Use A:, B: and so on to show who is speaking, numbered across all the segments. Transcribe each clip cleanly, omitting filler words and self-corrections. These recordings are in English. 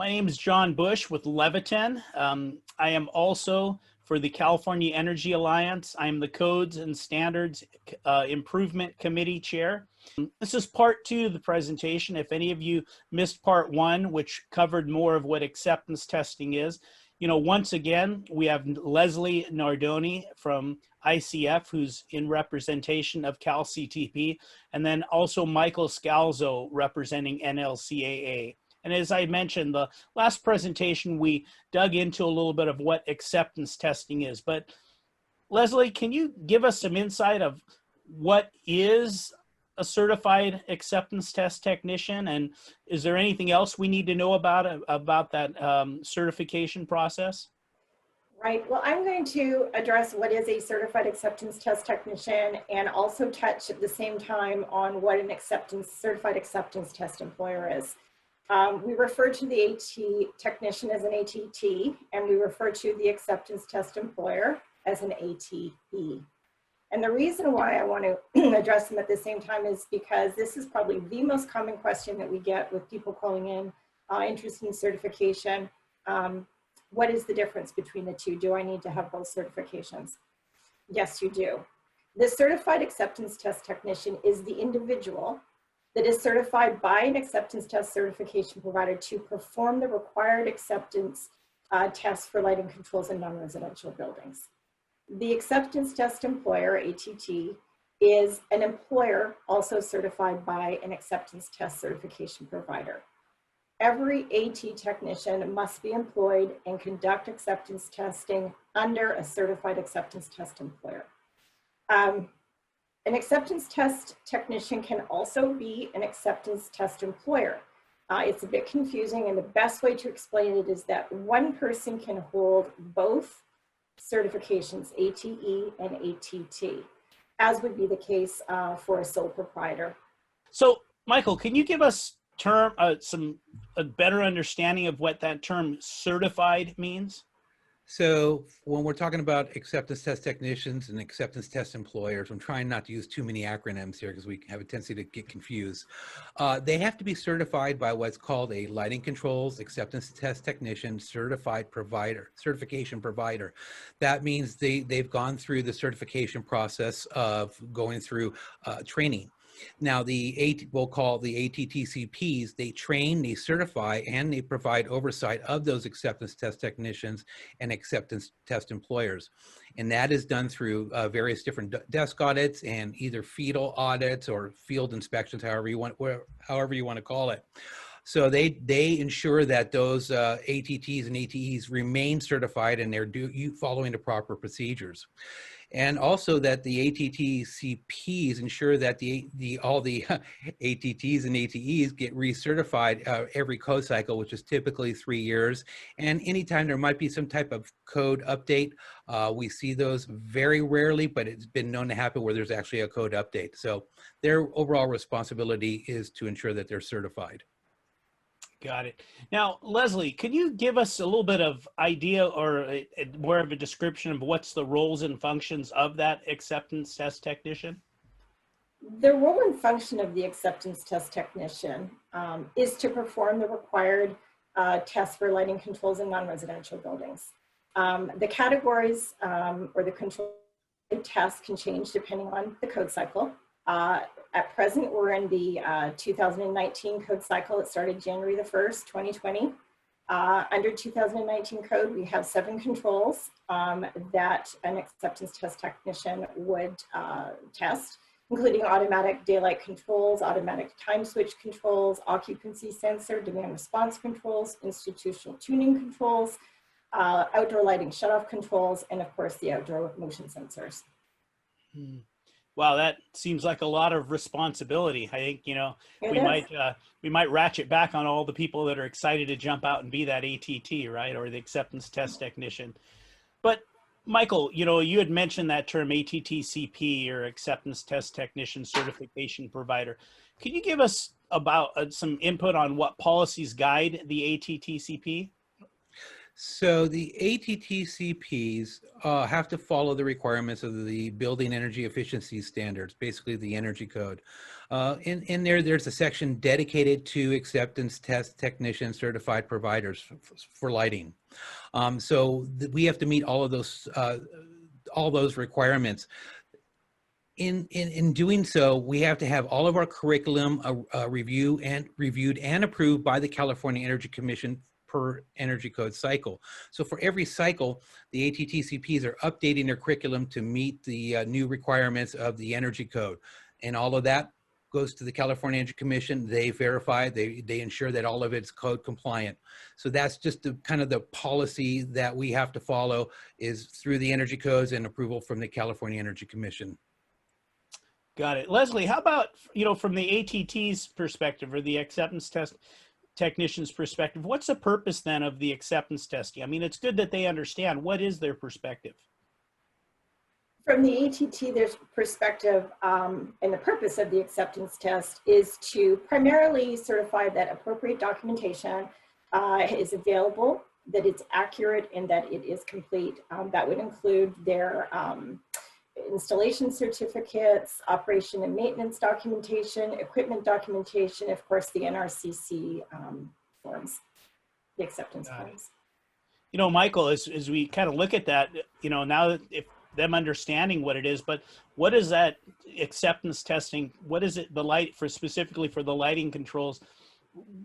A: My name is John Busch with Leviton. I am also for the California Energy Alliance. I am the Codes and Standards Improvement Committee Chair. This is part 2 of the presentation. If any of you missed part 1, which covered more of what acceptance testing is, once again, we have Leslie Nardoni from ICF, who's in representation of CalCTP, and then also Michael Scalzo representing NLCAA. And as I mentioned, the last presentation, we dug into a little bit of what acceptance testing is. But Leslie, can you give us some insight of what is a certified acceptance test technician? And is there anything else we need to know about that certification process?
B: Right. Well, I'm going to address what is a certified acceptance test technician and also touch at the same time on what an certified acceptance test employer is. We refer to the AT technician as an ATT, and we refer to the acceptance test employer as an ATE. And the reason why I want to address them at the same time is because this is probably the most common question that we get with people calling in interested in certification. What is the difference between the two? Do I need to have both certifications? Yes, you do. The certified acceptance test technician is the individual that is certified by an acceptance test certification provider to perform the required acceptance tests for lighting controls in non-residential buildings. The acceptance test employer, ATT, is an employer also certified by an acceptance test certification provider. Every AT technician must be employed and conduct acceptance testing under a certified acceptance test employer. An acceptance test technician can also be an acceptance test employer. It's a bit confusing, and the best way to explain it is that one person can hold both certifications, ATE and ATT, as would be the case for a sole proprietor.
A: So, Michael, can you give us a better understanding of what that term certified means?
C: So when we're talking about acceptance test technicians and acceptance test employers, I'm trying not to use too many acronyms here because we have a tendency to get confused. They have to be certified by what's called a lighting controls acceptance test technician certification provider. That means they've gone through the certification process of going through training. Now, we'll call the ATTCPs, they train, they certify, and they provide oversight of those acceptance test technicians and acceptance test employers. And that is done through various different desk audits and either field audits or field inspections, however you want to call it. So they ensure that those ATTs and ATEs remain certified and they're following the proper procedures. And also that the ATTCPs ensure that all the ATTs and ATEs get recertified every code cycle, which is typically 3 years. And anytime there might be some type of code update, we see those very rarely, but it's been known to happen where there's actually a code update. So their overall responsibility is to ensure that they're certified.
A: Got it. Now, Leslie, could you give us a little bit of idea or more of a description of what's the roles and functions of that acceptance test technician?
B: The role and function of the acceptance test technician is to perform the required tests for lighting controls in non-residential buildings. The categories or the control tests can change depending on the code cycle. At present, we're in the 2019 code cycle. It started January the 1st, 2020. Under 2019 code, we have 7 controls that an acceptance test technician would test, including automatic daylight controls, automatic time switch controls, occupancy sensor, demand response controls, institutional tuning controls, outdoor lighting shutoff controls, and of course the outdoor motion sensors.
A: Wow, that seems like a lot of responsibility. I think, we might ratchet back on all the people that are excited to jump out and be that ATT, right? Or the acceptance test technician. But Michael, you had mentioned that term ATTCP or acceptance test technician certification provider. Could you give us about some input on what policies guide the ATTCP?
C: So the ATTCPs have to follow the requirements of the Building Energy Efficiency Standards, basically the Energy Code. In there, there's a section dedicated to acceptance test technician certified providers for lighting. We have to meet all of those requirements. In doing so, we have to have all of our curriculum reviewed and approved by the California Energy Commission per Energy Code cycle. So for every cycle, the ATTCPs are updating their curriculum to meet the new requirements of the Energy Code. And all of that goes to the California Energy Commission. They verify, they ensure that all of it's code compliant. So that's just the kind of the policy that we have to follow, is through the Energy Codes and approval from the California Energy Commission.
A: Got it. Leslie, how about, from the ATT's perspective, or the acceptance test technician's perspective, what's the purpose then of the acceptance testing? I mean, it's good that they understand. What is their perspective?
B: From the ATT, their perspective and the purpose of the acceptance test is to primarily certify that appropriate documentation is available, that it's accurate, and that it is complete. That would include their installation certificates, operation and maintenance documentation, equipment documentation, of course, the NRCC forms, the acceptance forms.
A: Michael, as we kind of look at that, now that if them understanding what it is, but what is that acceptance testing? What is it, specifically for the lighting controls?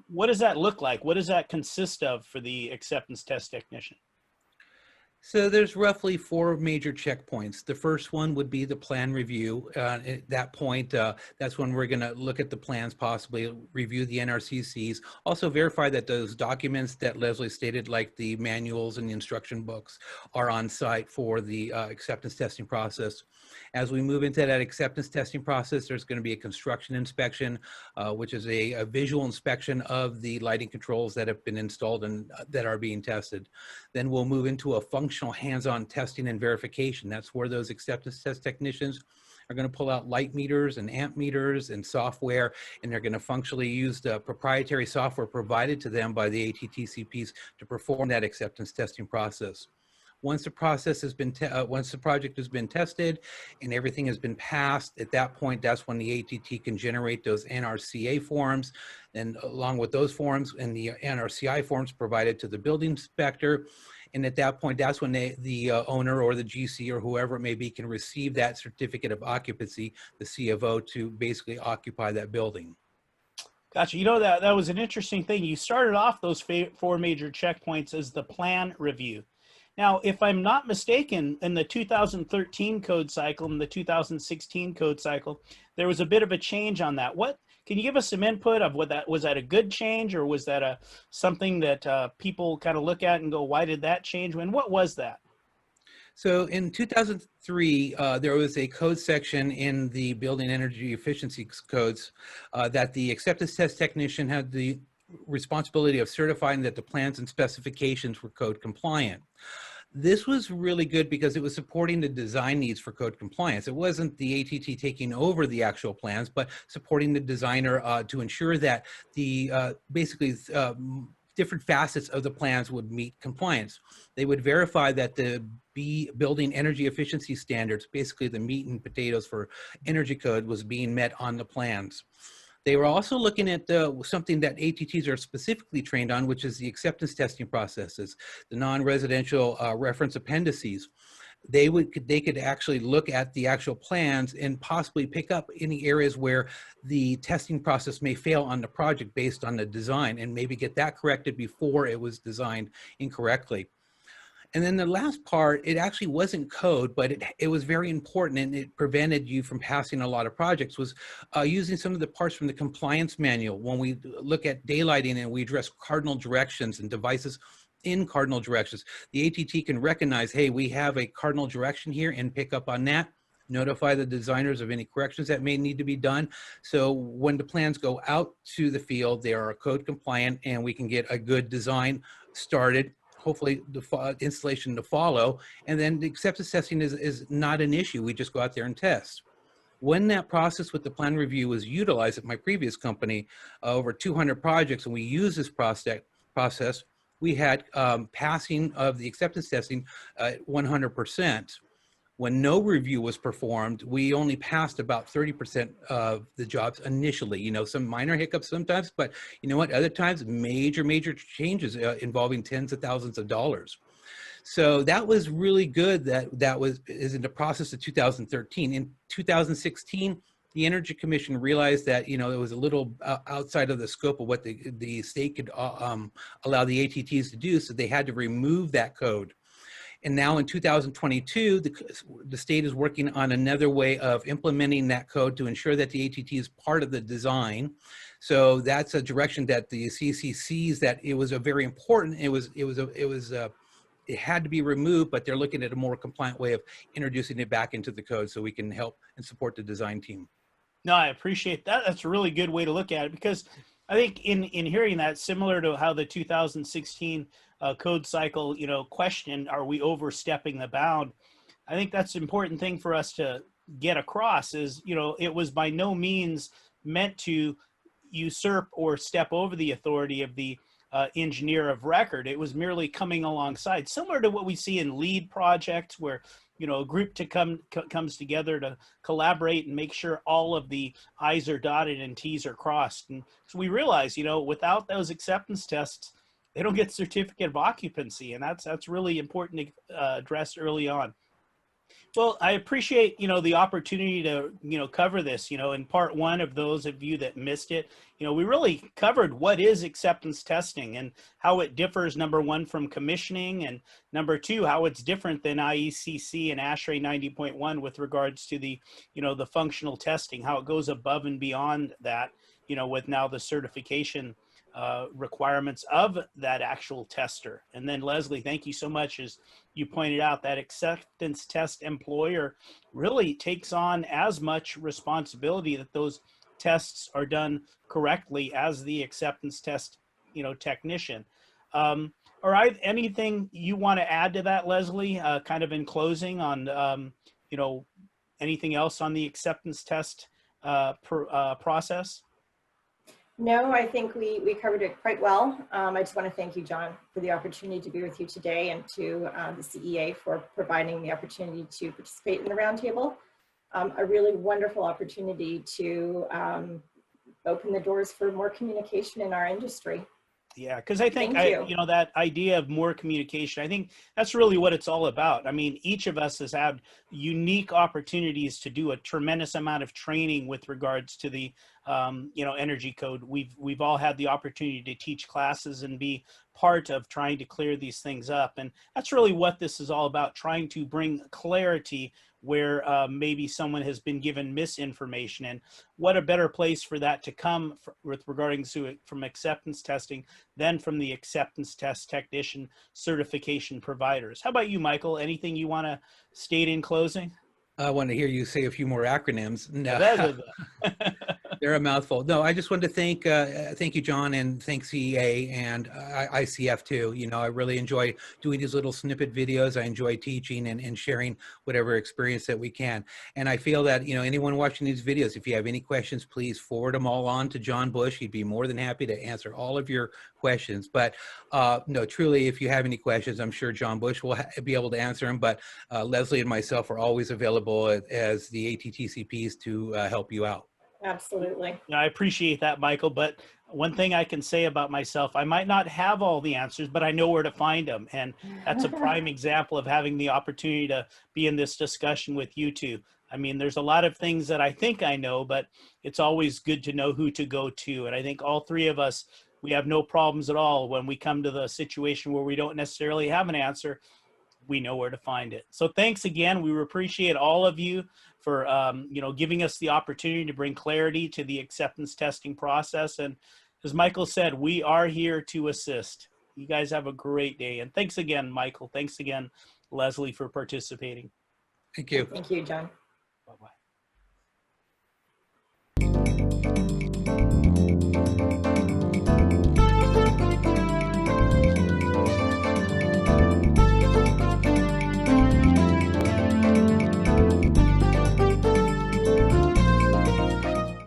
A: What does that look like? What does that consist of for the acceptance test technician?
C: So there's roughly 4 major checkpoints. The first one would be the plan review. At that point, that's when we're going to look at the plans, possibly review the NRCCs, also verify that those documents that Leslie stated, like the manuals and the instruction books, are on site for the acceptance testing process. As we move into that acceptance testing process, there's going to be a construction inspection, which is a visual inspection of the lighting controls that have been installed and that are being tested. Then we'll move into a functional hands-on testing and verification. That's where those acceptance test technicians are going to pull out light meters and amp meters and software, and they're going to functionally use the proprietary software provided to them by the ATTCPs to perform that acceptance testing process. Once the process has been, once the project has been tested and everything has been passed, at that point, that's when the ATT can generate those NRCA forms, and along with those forms and the NRCI forms provided to the building inspector. And at that point, that's when the owner or the GC or whoever it may be can receive that certificate of occupancy, the C of O, to basically occupy that building.
A: Gotcha. That was an interesting thing. You started off those 4 major checkpoints as the plan review. Now, if I'm not mistaken, in the 2013 code cycle and the 2016 code cycle, there was a bit of a change on that. Can you give us some input of was that a good change, or was that something that people kind of look at and go, why did that change? And what was that?
C: So in 2003, there was a code section in the Building Energy Efficiency Codes that the acceptance test technician had the responsibility of certifying that the plans and specifications were code compliant. This was really good because it was supporting the design needs for code compliance. It wasn't the ATT taking over the actual plans, but supporting the designer to ensure that the different facets of the plans would meet compliance. They would verify that the building energy efficiency standards, basically the meat and potatoes for energy code, was being met on the plans. They were also looking at something that ATTs are specifically trained on, which is the acceptance testing processes, the non-residential reference appendices. They could actually look at the actual plans and possibly pick up any areas where the testing process may fail on the project based on the design, and maybe get that corrected before it was designed incorrectly. And then the last part, it actually wasn't code, but it was very important, and it prevented you from passing a lot of projects, was using some of the parts from the compliance manual. When we look at daylighting and we address cardinal directions and devices in cardinal directions, the ATT can recognize, hey, we have a cardinal direction here, and pick up on that, notify the designers of any corrections that may need to be done. So when the plans go out to the field, they are code compliant, and we can get a good design started, hopefully the installation to follow. And then the acceptance testing is not an issue. We just go out there and test. When that process with the plan review was utilized at my previous company, over 200 projects, and we use this process, we had passing of the acceptance testing 100%. When no review was performed, we only passed about 30% of the jobs initially. You know, some minor hiccups sometimes, but you know what? Other times, major changes involving tens of thousands of dollars. So that was really good. That is in the process of 2013. In 2016, the Energy Commission realized that, you know, it was a little outside of the scope of what the state could allow the ATTs to do, so they had to remove that code. And now in 2022, the state is working on another way of implementing that code to ensure that the ATT is part of the design. So that's a direction that the CEC sees that it was a very important. It had to be removed, but they're looking at a more compliant way of introducing it back into the code so we can help and support the design team.
A: No, I appreciate that. That's a really good way to look at it, because I think in hearing that, similar to how the 2016 code cycle, you know, question, are we overstepping the bound? I think that's an important thing for us to get across is, you know, it was by no means meant to usurp or step over the authority of the engineer of record. It was merely coming alongside, similar to what we see in lead projects where, you know, a group comes together to collaborate and make sure all of the I's are dotted and T's are crossed. And so we realize, you know, without those acceptance tests, they don't get certificate of occupancy. And that's really important to address early on. Well, I appreciate, you know, the opportunity to, you know, cover this, you know, in part one of those of you that missed it. You know, we really covered what is acceptance testing and how it differs, number one, from commissioning, and number two, how it's different than IECC and ASHRAE 90.1 with regards to the, you know, the functional testing, how it goes above and beyond that, you know, with now the certification requirements of that actual tester. And then Leslie, thank you so much. As you pointed out, that acceptance test employer really takes on as much responsibility that those tests are done correctly as the acceptance test, you know, technician. All right, anything you want to add to that, Leslie, kind of in closing on, you know, anything else on the acceptance test process?
B: No, I think we covered it quite well. I just want to thank you, John, for the opportunity to be with you today, and to the CEA for providing the opportunity to participate in the roundtable. A really wonderful opportunity to open the doors for more communication in our industry.
A: Yeah, because I think,
B: Thank you.
A: you know, that idea of more communication, I think that's really what it's all about. I mean, each of us has had unique opportunities to do a tremendous amount of training with regards to the, you know, energy code. We've all had the opportunity to teach classes and be part of trying to clear these things up. And that's really what this is all about, trying to bring clarity where maybe someone has been given misinformation. And what a better place for that to come with regarding to it from acceptance testing than from the acceptance test technician certification providers. How about you, Michael? Anything you want to state in closing?
C: I want to hear you say a few more acronyms. No. They're a mouthful. No, I just wanted to thank you, John, and thank CEA and ICF too. You know, I really enjoy doing these little snippet videos. I enjoy teaching and sharing whatever experience that we can. And I feel that, you know, anyone watching these videos, if you have any questions, please forward them all on to John Busch. He'd be more than happy to answer all of your questions. But no, truly, if you have any questions, I'm sure John Busch will be able to answer them. But Leslie and myself are always available as the ATTCPs to help you out.
B: Absolutely.
A: I appreciate that, Michael. But one thing I can say about myself, I might not have all the answers, but I know where to find them. And that's a prime example of having the opportunity to be in this discussion with you two. I mean, there's a lot of things that I think I know, but it's always good to know who to go to. And I think all three of us, we have no problems at all when we come to the situation where we don't necessarily have an answer. We know where to find it. So thanks again. We appreciate all of you for you know, giving us the opportunity to bring clarity to the acceptance testing process. And as Michael said, we are here to assist. You guys have a great day. And thanks again, Michael. Thanks again, Leslie, for participating.
C: Thank you.
B: Thank you, John.
A: Bye-bye.